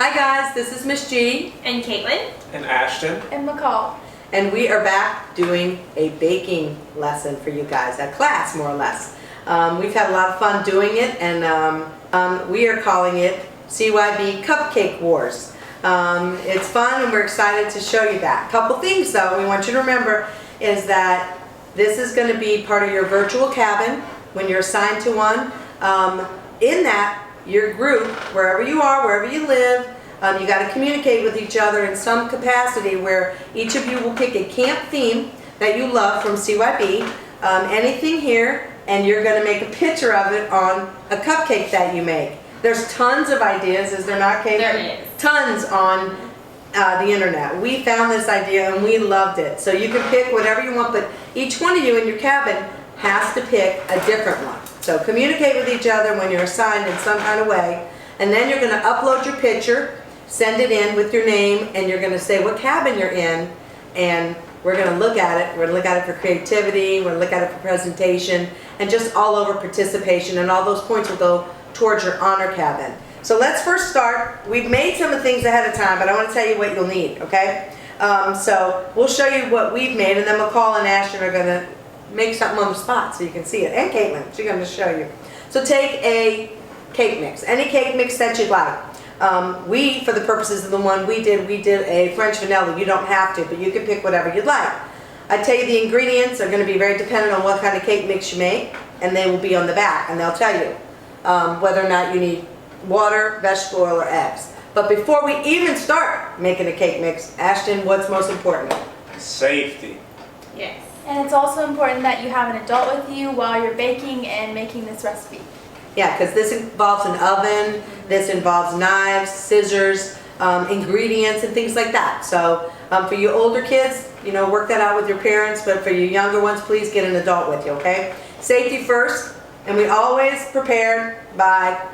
Hi guys, this is Miss G and Caitlin and Ashton and McCall, and we are back doing a baking lesson for you guys, a class more or less. We've had a lot of fun doing it, and we are calling it CYB Cupcake Wars. It's fun and we're excited to show you that. Couple things though we want you to remember is that this is going to be part of your virtual cabin when you're assigned to one. In that, your group, wherever you are, wherever you live, you got to communicate with each other in some capacity where each of you will pick a camp theme that you love from CYB, anything here, and you're going to make a picture of it on a cupcake that you make. There's tons of ideas, is there not, Kate? There is. Tons on the internet. We found this idea and we loved it. So you can pick whatever you want, but each one of you in your cabin has to pick a different one. So communicate with each other when you're assigned in some kind of way, and then you're going to upload your picture, send it in with your name, and you're going to say what cabin you're in, and we're going to look at it. We're going to look at it for creativity, we're going to look at it for presentation, and just all over participation, and all those points will go towards your honor cabin. So let's first start. We've made some of the things ahead of time, but I want to tell you what you'll need, okay? So we'll show you what we've made, and then McCall and Ashton are going to make something on the spot so you can see it. And Caitlin, she's going to show you. So take a cake mix, any cake mix that you'd like. For the purposes of the one we did a French vanilla. You don't have to, but you can pick whatever you'd like. I tell you the ingredients are going to be very dependent on what kind of cake mix you make, and they will be on the back, and they'll tell you whether or not you need water, vegetable oil, or eggs. But before we even start making a cake mix, Ashton, what's most important? safety. Yes. and it's also important that you have an adult with you while you're baking and making this recipe. Yeah, because this involves an oven, this involves knives, scissors, ingredients, and things like that. So for you older kids, work that out with your parents, but for you younger ones, please get an adult with you, okay? Safety first, and we always prepared by...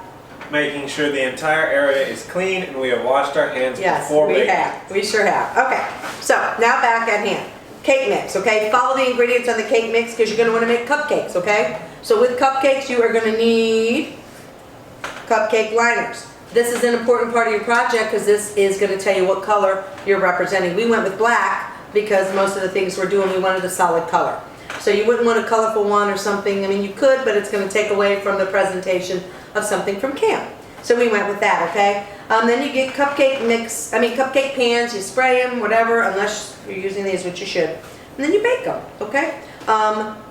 Making sure the entire area is clean and we have washed our hands before baking. Yes, we sure have. Okay, so now back at hand. Cake mix, okay? Follow the ingredients on the cake mix because you're going to want to make cupcakes, okay? So with cupcakes, you are going to need cupcake liners. This is an important part of your project because this is going to tell you what color you're representing. We went with black because most of the things we're doing, we wanted a solid color. So you wouldn't want a colorful one or something. I mean, you could, but it's going to take away from the presentation of something from camp. So we went with that, okay? Then you get cupcake pans, you spray them, whatever, unless you're using these, which you should. And then you bake them, okay?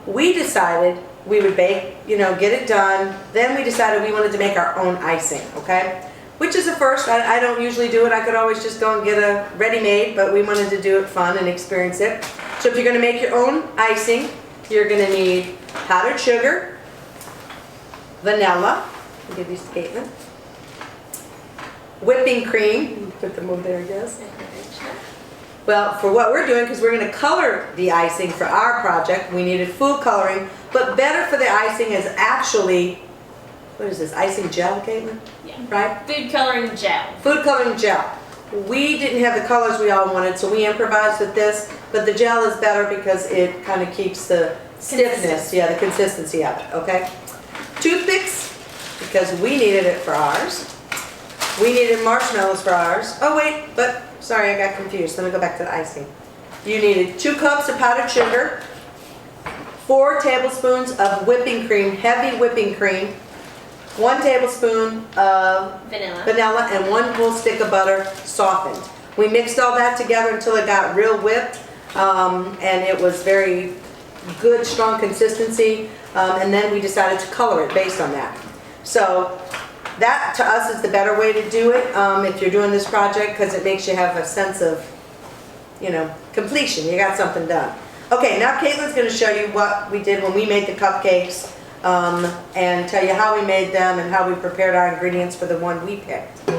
We decided we would bake, get it done. Then we decided we wanted to make our own icing, okay? Which is a first. I don't usually do it. I could always just go and get a ready-made, but we wanted to do it fun and experience it. So if you're going to make your own icing, you're going to need powdered sugar, vanilla, I'll give these to Caitlin, whipping cream, put them over there I guess. Well, for what we're doing, because we're going to color the icing for our project, we needed food coloring, but better for the icing is actually, what is this, icing gel, Caitlin? Yeah. Right? Food coloring gel. Food coloring gel. We didn't have the colors we all wanted, so we improvised with this, but the gel is better because it kind of keeps the stiffness, the consistency of it, okay? Toothpicks, because we needed it for ours. We needed marshmallows for ours. Oh wait, but sorry, I got confused. Let me go back to the icing. You needed 2 cups of powdered sugar, 4 tablespoons of whipping cream, heavy whipping cream, 1 tablespoon of vanilla, and 1 full stick of butter softened. We mixed all that together until it got real whipped, and it was very good, strong consistency, and then we decided to color it based on that. So that to us is the better way to do it if you're doing this project, because it makes you have a sense of, completion. You got something done. Okay, now Caitlin's going to show you what we did when we made the cupcakes and tell you how we made them and how we prepared our ingredients for the one we picked.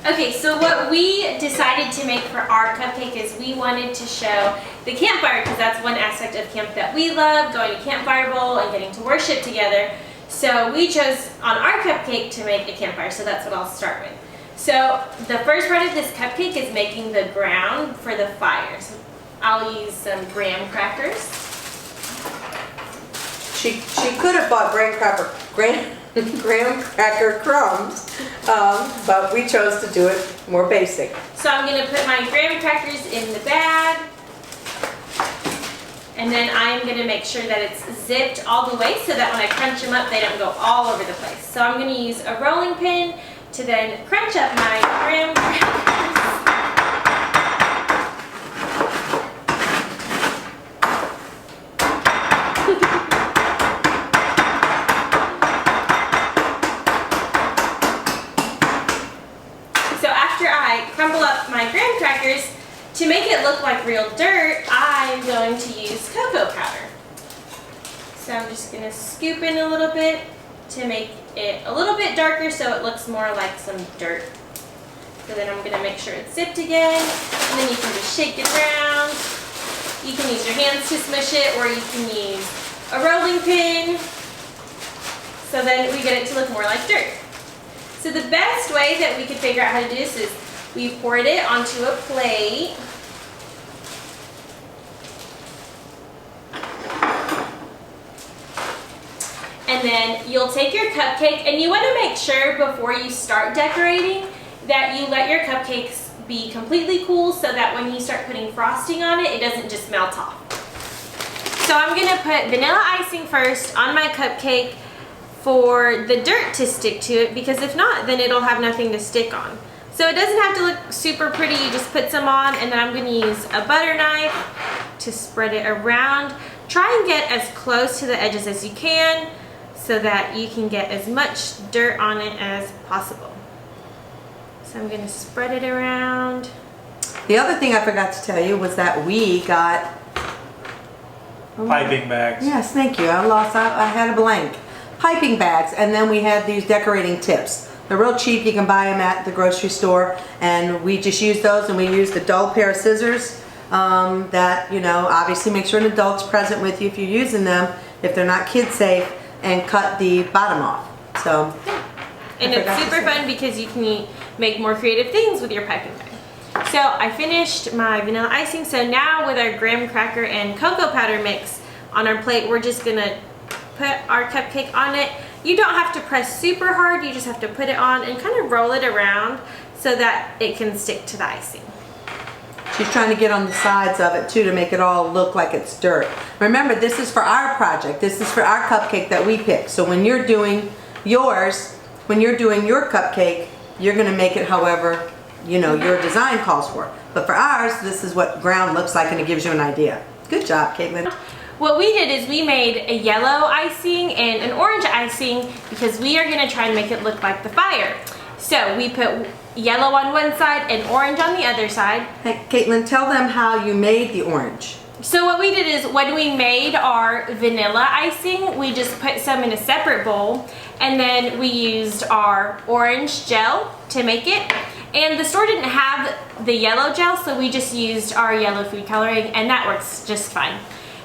Okay, so what we decided to make for our cupcake is we wanted to show the campfire, because that's one aspect of camp that we love, going to campfire bowl and getting to worship together. So we chose on our cupcake to make a campfire, so that's what I'll start with. So the first part of this cupcake is making the ground for the fire. So I'll use some graham crackers. She could have bought graham graham cracker crumbs, but we chose to do it more basic. So I'm gonna put my graham crackers in the bag. And then I'm gonna make sure that it's zipped all the way so that when I crunch them up, they don't go all over the place. So I'm gonna use a rolling pin to then crunch up my graham crackers. So after I crumble up my graham crackers, to make it look like real dirt, I'm going to use cocoa powder. So I'm just going to scoop in a little bit to make it a little bit darker so it looks more like some dirt. So then I'm going to make sure it's zipped again, and then you can just shake it around. You can use your hands to smush it, or you can use a rolling pin. So then we get it to look more like dirt. So the best way that we could figure out how to do this is we poured it onto a plate. And then you'll take your cupcake, and you want to make sure before you start decorating that you let your cupcakes be completely cool so that when you start putting frosting on it, it doesn't just melt off. So I'm going to put vanilla icing first on my cupcake for the dirt to stick to it, because if not, then it'll have nothing to stick on. So it doesn't have to look super pretty, you just put some on, and then I'm going to use a butter knife to spread it around. Try and get as close to the edges as you can so that you can get as much dirt on it as possible. So I'm going to spread it around. The other thing I forgot to tell you was that we got Piping bags. Yes, thank you. I had a blank. Piping bags, and then we had these decorating tips. They're real cheap. You can buy them at the grocery store, and we just used those, and we used a dull pair of scissors that, you know, obviously make sure an adult's present with you if you're using them, if they're not kid safe, and cut the bottom off. So, and it's super fun because you can make more creative things with your piping bag. So I finished my vanilla icing. So now with our graham cracker and cocoa powder mix on our plate, we're just gonna put our cupcake on it. You don't have to press super hard, you just have to put it on and kind of roll it around so that it can stick to the icing. She's trying to get on the sides of it too to make it all look like it's dirt. Remember, this is for our project. This is for our cupcake that we pick. So when you're doing yours, when you're doing your cupcake, you're gonna make it however, you know, your design calls for. But for ours, this is what ground looks like, and it gives you an idea. Good job, Caitlin. What we did is we made a yellow icing and an orange icing because we are gonna try and make it look like the fire. So we put yellow on one side and orange on the other side. Hey, Caitlin, tell them how you made the orange. So what we did is when we made our vanilla icing, we just put some in a separate bowl, and then we used our orange gel to make it. And the store didn't have the yellow gel, so we just used our yellow food coloring, and that works just fine.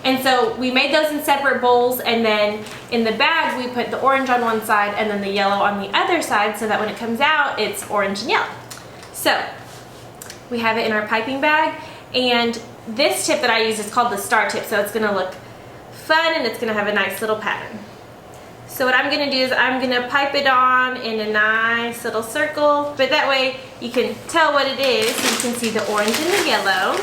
And so we made those in separate bowls, and then in the bag we put the orange on one side and then the yellow on the other side so that when it comes out it's orange and yellow. So we have it in our piping bag, and this tip that I use is called the star tip, so it's going to look fun and it's going to have a nice little pattern. So what I'm going to do is I'm going to pipe it on in a nice little circle, but that way you can tell what it is, so you can see the orange and the yellow.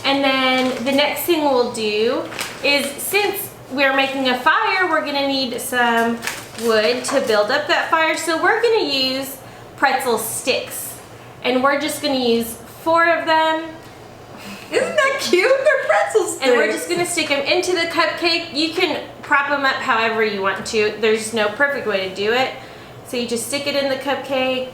And then the next thing we'll do is, since we're making a fire, we're gonna need some wood to build up that fire. So we're gonna use pretzel sticks, and we're just gonna use 4 of them. Isn't that cute? They're pretzel sticks. And we're just gonna stick them into the cupcake. You can prop them up however you want to. There's no perfect way to do it. So you just stick it in the cupcake,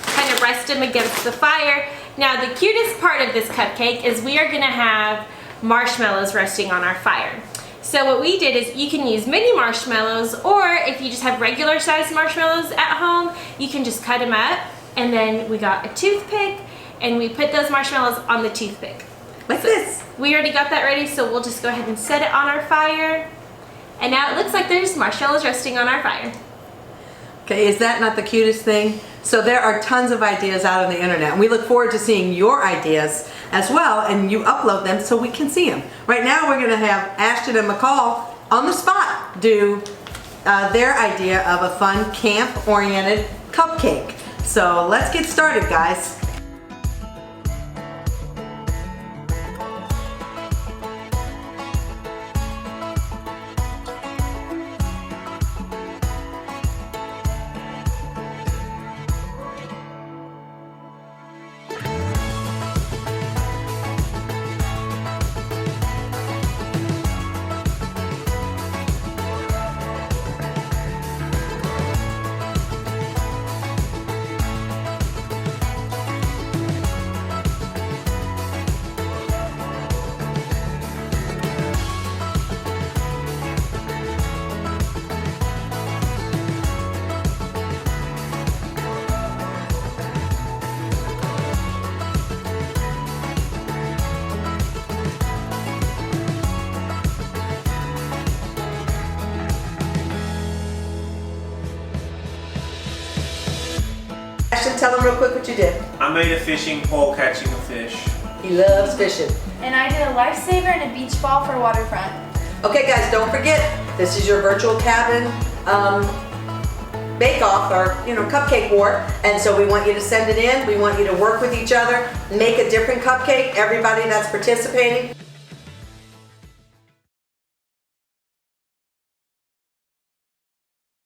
kind of rest them against the fire. Now the cutest part of this cupcake is we are gonna have marshmallows resting on our fire. So what we did is you can use mini marshmallows, or if you just have regular sized marshmallows at home, you can just cut them up. And then we got a toothpick and we put those marshmallows on the toothpick. Like this. We already got that ready, so we'll just go ahead and set it on our fire. And now it looks like there's marshmallows resting on our fire. Okay, is that not the cutest thing? So there are tons of ideas out on the internet, and we look forward to seeing your ideas as well, and you upload them so we can see them. Right now we're going to have Ashton and McCall on the spot do their idea of a fun camp-oriented cupcake. So let's get started, guys. Ashton, tell them real quick what you did. I made a fishing pole catching a fish. He loves fishing. And I did a lifesaver and a beach ball for waterfront. Okay guys, don't forget, this is your virtual cabin bake-off or cupcake war, and so we want you to send it in. We want you to work with each other, make a different cupcake, everybody that's participating.